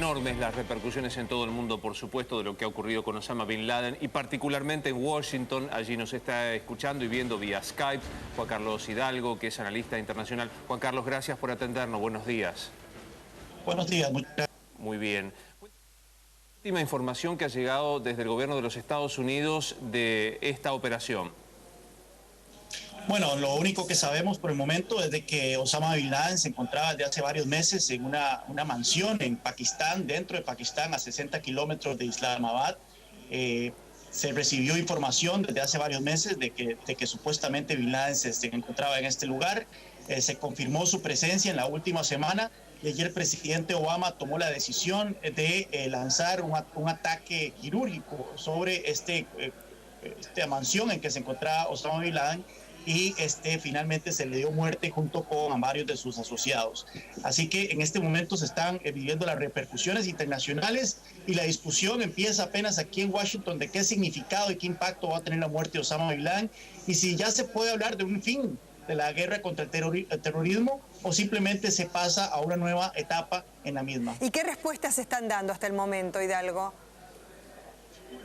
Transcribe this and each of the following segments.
enormes las repercusiones en todo el mundo, por supuesto, de lo que ha ocurrido con Osama Bin Laden y particularmente en Washington. Allí nos está escuchando y viendo vía Skype Juan Carlos Hidalgo, que es analista internacional. Juan Carlos, gracias por atendernos. Buenos días. Buenos días. Muy bien. Última información que ha llegado desde el gobierno de los Estados Unidos de esta operación. Bueno, lo único que sabemos por el momento es de que Osama Bin Laden se encontraba desde hace varios meses en una mansión en Pakistán, dentro de Pakistán, a 60 kilómetros de Islamabad. Se recibió información desde hace varios meses de que supuestamente Bin Laden se encontraba en este lugar. Se confirmó su presencia en la última semana y ayer el presidente Obama tomó la decisión de lanzar un ataque quirúrgico sobre esta mansión en que se encontraba Osama Bin Laden, y finalmente se le dio muerte junto con varios de sus asociados. Así que en este momento se están viviendo las repercusiones internacionales y la discusión empieza apenas aquí en Washington de qué significado y qué impacto va a tener la muerte de Osama Bin Laden y si ya se puede hablar de un fin de la guerra contra el terrorismo o simplemente se pasa a una nueva etapa en la misma. ¿Y qué respuestas se están dando hasta el momento, Hidalgo?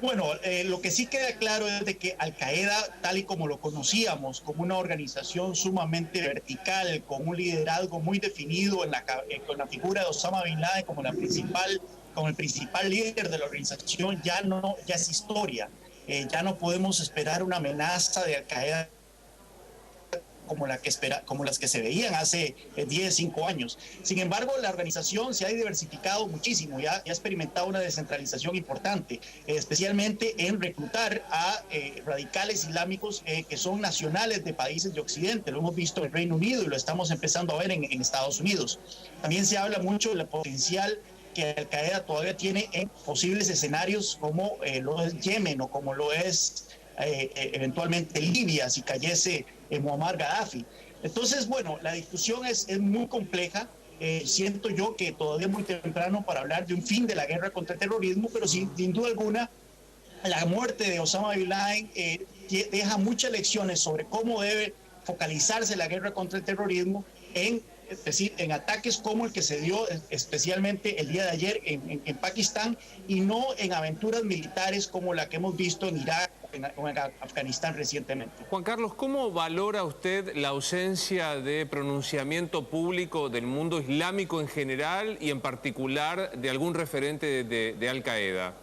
Bueno, lo que sí queda claro es de que Al Qaeda, tal y como lo conocíamos, como una organización sumamente vertical, con un liderazgo muy definido con la figura de Osama Bin Laden como el principal líder de la organización, ya es historia. Ya no podemos esperar una amenaza de Al Qaeda como las que se veían hace 10, 5 años. Sin embargo, la organización se ha diversificado muchísimo, ya ha experimentado una descentralización importante, especialmente en reclutar a radicales islámicos que son nacionales de países de Occidente. Lo hemos visto en el Reino Unido y lo estamos empezando a ver en Estados Unidos. También se habla mucho del potencial que Al Qaeda todavía tiene en posibles escenarios como lo es Yemen o como lo es eventualmente Libia, si cayese Muammar Gaddafi. Entonces, bueno, la discusión es muy compleja. Siento yo que todavía es muy temprano para hablar de un fin de la guerra contra el terrorismo, pero sin duda alguna, la muerte de Osama Bin Laden deja muchas lecciones sobre cómo debe focalizarse la guerra contra el terrorismo es decir, en ataques como el que se dio especialmente el día de ayer en Pakistán y no en aventuras militares como la que hemos visto en Irak o en Afganistán recientemente. Juan Carlos, ¿cómo valora usted la ausencia de pronunciamiento público del mundo islámico en general y en particular de algún referente de Al Qaeda?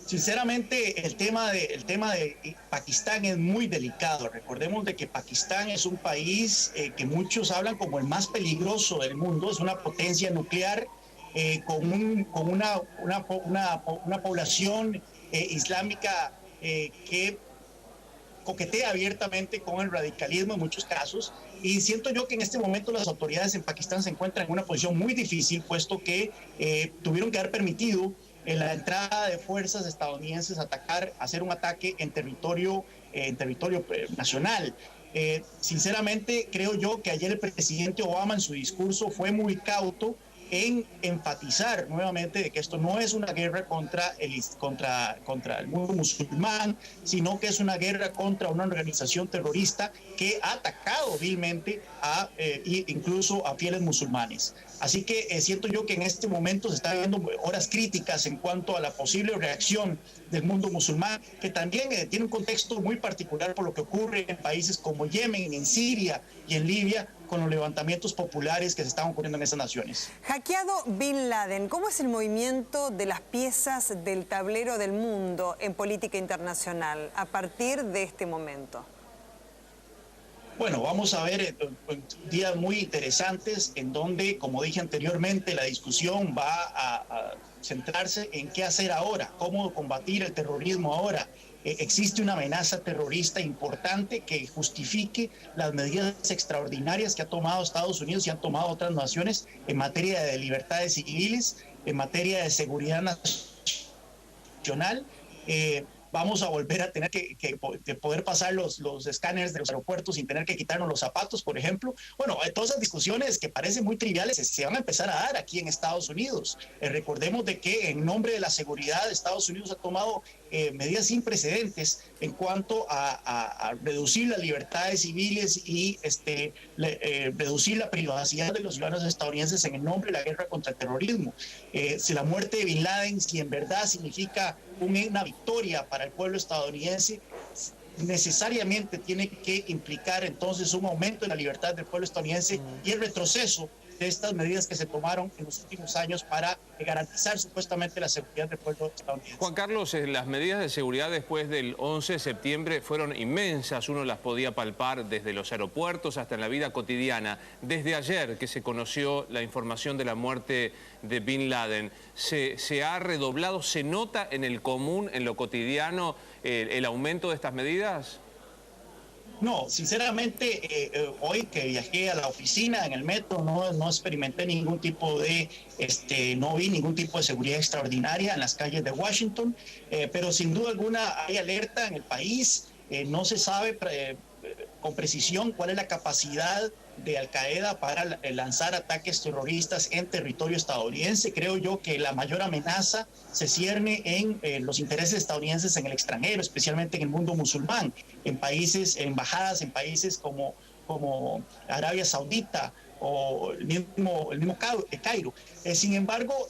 Sinceramente, el tema de Pakistán es muy delicado. Recordemos de que Pakistán es un país que muchos hablan como el más peligroso del mundo. Es una potencia nuclear con una población islámica que coquetea abiertamente con el radicalismo en muchos casos. Y siento yo que en este momento las autoridades en Pakistán se encuentran en una posición muy difícil, puesto que tuvieron que haber permitido la entrada de fuerzas estadounidenses a hacer un ataque en territorio nacional. Sinceramente, creo yo que ayer el presidente Obama en su discurso fue muy cauto en enfatizar nuevamente de que esto no es una guerra contra el mundo musulmán, sino que es una guerra contra una organización terrorista que ha atacado vilmente incluso a fieles musulmanes. Así que siento yo que en este momento se están viendo horas críticas en cuanto a la posible reacción del mundo musulmán, que también tiene un contexto muy particular por lo que ocurre en países como Yemen, en Siria y en Libia, con los levantamientos populares que se están ocurriendo en esas naciones. Hackeado Bin Laden, ¿cómo es el movimiento de las piezas del tablero del mundo en política internacional a partir de este momento? Bueno, vamos a ver días muy interesantes en donde, como dije anteriormente, la discusión va a centrarse en qué hacer ahora, cómo combatir el terrorismo ahora. Existe una amenaza terrorista importante que justifique las medidas extraordinarias que ha tomado Estados Unidos y han tomado otras naciones en materia de libertades civiles, en materia de seguridad nacional. vamos a volver a tener que poder pasar los escáneres de los aeropuertos sin tener que quitarnos los zapatos, por ejemplo. Bueno, todas esas discusiones que parecen muy triviales se van a empezar a dar aquí en Estados Unidos. Recordemos de que en nombre de la seguridad Estados Unidos ha tomado medidas sin precedentes en cuanto a reducir las libertades civiles y reducir la privacidad de los ciudadanos estadounidenses en el nombre de la guerra contra el terrorismo. Si la muerte de Bin Laden, si en verdad significa una victoria para el pueblo estadounidense, necesariamente tiene que implicar entonces un aumento en la libertad del pueblo estadounidense y el retroceso de estas medidas que se tomaron en los últimos años para garantizar supuestamente la seguridad del pueblo estadounidense. Juan Carlos, las medidas de seguridad después del 11 de septiembre fueron inmensas, uno las podía palpar desde los aeropuertos hasta en la vida cotidiana. Desde ayer que se conoció la información de la muerte de Bin Laden, ¿se ha redoblado, se nota en el común, en lo cotidiano, el aumento de estas medidas? No, sinceramente, hoy que viajé a la oficina en el metro, no experimenté ningún tipo de, no vi ningún tipo de seguridad extraordinaria en las calles de Washington, pero sin duda alguna hay alerta en el país. No se sabe con precisión cuál es la capacidad de Al Qaeda para lanzar ataques terroristas en territorio estadounidense. Creo yo que la mayor amenaza se cierne en los intereses estadounidenses en el extranjero, especialmente en el mundo musulmán, en países, embajadas en países como Arabia Saudita o el mismo Cairo. Sin embargo,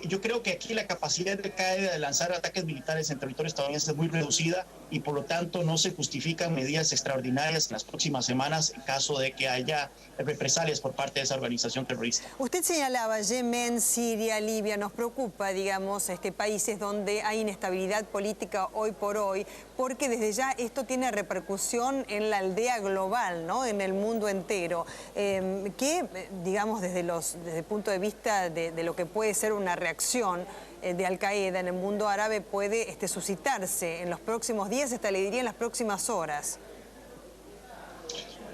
yo creo que aquí la capacidad de Al-Qaeda de lanzar ataques militares en territorio estadounidense es muy reducida y por lo tanto no se justifican medidas extraordinarias en las próximas semanas en caso de que haya represalias por parte de esa organización terrorista. Usted señalaba Yemen, Siria, Libia. Nos preocupa, digamos, países donde hay inestabilidad política hoy por hoy, porque desde ya esto tiene repercusión en la aldea global, ¿no? En el mundo entero. Que, digamos, desde el punto de vista de lo que puede ser una reacción de Al Qaeda en el mundo árabe puede suscitarse en los próximos días, hasta le diría en las próximas horas.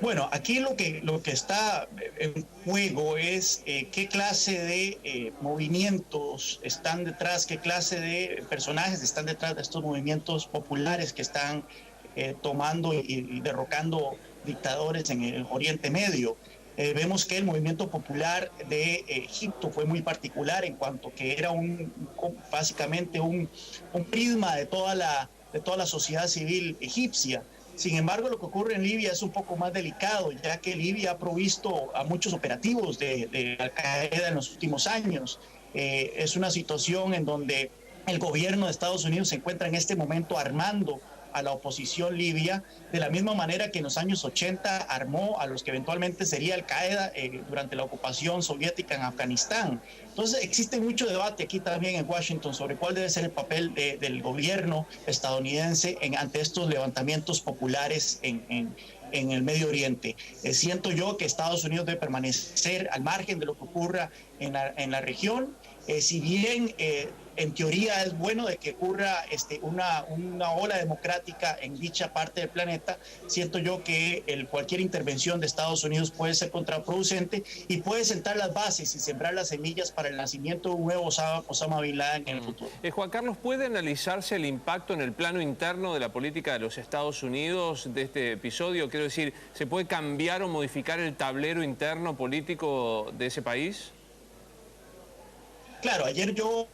Bueno, aquí lo que está en juego es qué clase de movimientos están detrás, qué clase de personajes están detrás de estos movimientos populares que están tomando y derrocando dictadores en el Oriente Medio. Vemos que el movimiento popular de Egipto fue muy particular en cuanto que era básicamente un prisma de toda la sociedad civil egipcia. Sin embargo, lo que ocurre en Libia es un poco más delicado, ya que Libia ha provisto a muchos operativos de Al Qaeda en los últimos años. Es una situación en donde el gobierno de Estados Unidos se encuentra en este momento armando a la oposición libia, de la misma manera que en los años 80 armó a los que eventualmente sería Al Qaeda durante la ocupación soviética en Afganistán. Entonces existe mucho debate aquí también en Washington sobre cuál debe ser el papel del gobierno estadounidense ante estos levantamientos populares en el Medio Oriente. Siento yo que Estados Unidos debe permanecer al margen de lo que ocurra en la región. Si bien en teoría es bueno de que ocurra una ola democrática en dicha parte del planeta, siento yo que cualquier intervención de Estados Unidos puede ser contraproducente y puede sentar las bases y sembrar las semillas para el nacimiento de un nuevo Osama Bin Laden en el futuro. Juan Carlos, ¿puede analizarse el impacto en el plano interno de la política de los Estados Unidos de este episodio? Quiero decir, ¿se puede cambiar o modificar el tablero interno político de ese país? Claro, ayer yo,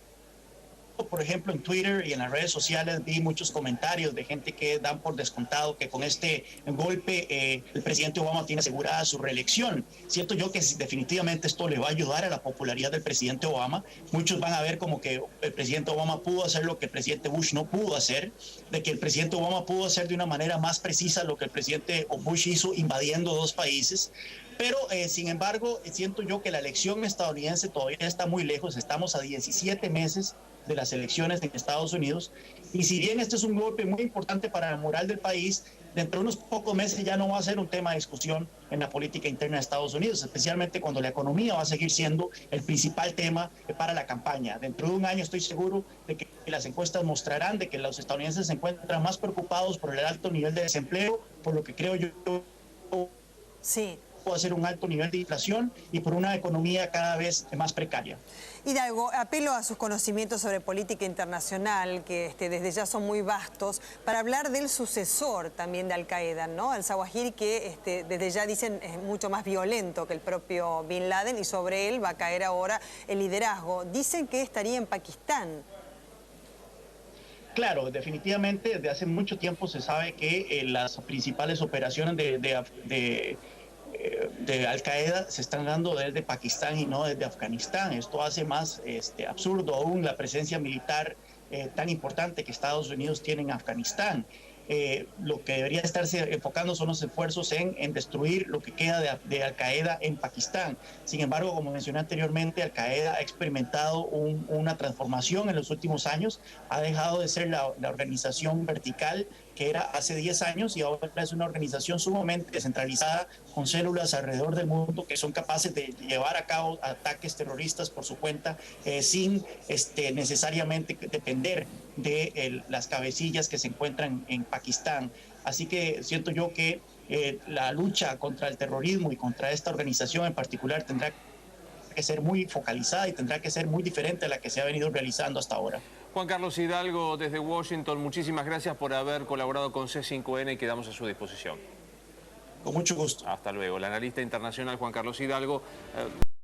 por ejemplo, en Twitter y en las redes sociales vi muchos comentarios de gente que dan por descontado que con este golpe el presidente Obama tiene asegurada su reelección. Siento yo que definitivamente esto le va a ayudar a la popularidad del presidente Obama. Muchos van a ver como que el presidente Obama pudo hacer lo que el presidente Bush no pudo hacer, de que el presidente Obama pudo hacer de una manera más precisa lo que el presidente Bush hizo invadiendo dos países. Pero, sin embargo, siento yo que la elección estadounidense todavía está muy lejos. Estamos a 17 meses de las elecciones en Estados Unidos. Y si bien este es un golpe muy importante para la moral del país, dentro de unos pocos meses ya no va a ser un tema de discusión en la política interna de Estados Unidos, especialmente cuando la economía va a seguir siendo el principal tema para la campaña. Dentro de un año estoy seguro de que las encuestas mostrarán de que los estadounidenses se encuentran más preocupados por el alto nivel de desempleo, por lo que creo yo... Sí. hacer un alto nivel de inflación y por una economía cada vez más precaria. Hidalgo, apelo a sus conocimientos sobre política internacional, que desde ya son muy vastos, para hablar del sucesor también de Al-Qaeda, ¿no? Al-Zawahiri, que desde ya dicen es mucho más violento que el propio Bin Laden y sobre él va a caer ahora el liderazgo. Dicen que estaría en Pakistán. Claro, definitivamente desde hace mucho tiempo se sabe que las principales operaciones de Al-Qaeda se están dando desde Pakistán y no desde Afganistán. Esto hace más absurdo aún la presencia militar tan importante que Estados Unidos tiene en Afganistán. Lo que debería estarse enfocando son los esfuerzos en destruir lo que queda de Al-Qaeda en Pakistán. Sin embargo, como mencioné anteriormente, Al-Qaeda ha experimentado una transformación en los últimos años, ha dejado de ser la organización vertical que era hace 10 años y ahora es una organización sumamente descentralizada con células alrededor del mundo que son capaces de llevar a cabo ataques terroristas por su cuenta sin necesariamente depender de las cabecillas que se encuentran en Pakistán. Así que siento yo que la lucha contra el terrorismo y contra esta organización en particular tendrá que ser muy focalizada y tendrá que ser muy diferente a la que se ha venido realizando hasta ahora. Juan Carlos Hidalgo, desde Washington, muchísimas gracias por haber colaborado con C5N y quedamos a su disposición. Con mucho gusto. Hasta luego. El analista internacional Juan Carlos Hidalgo.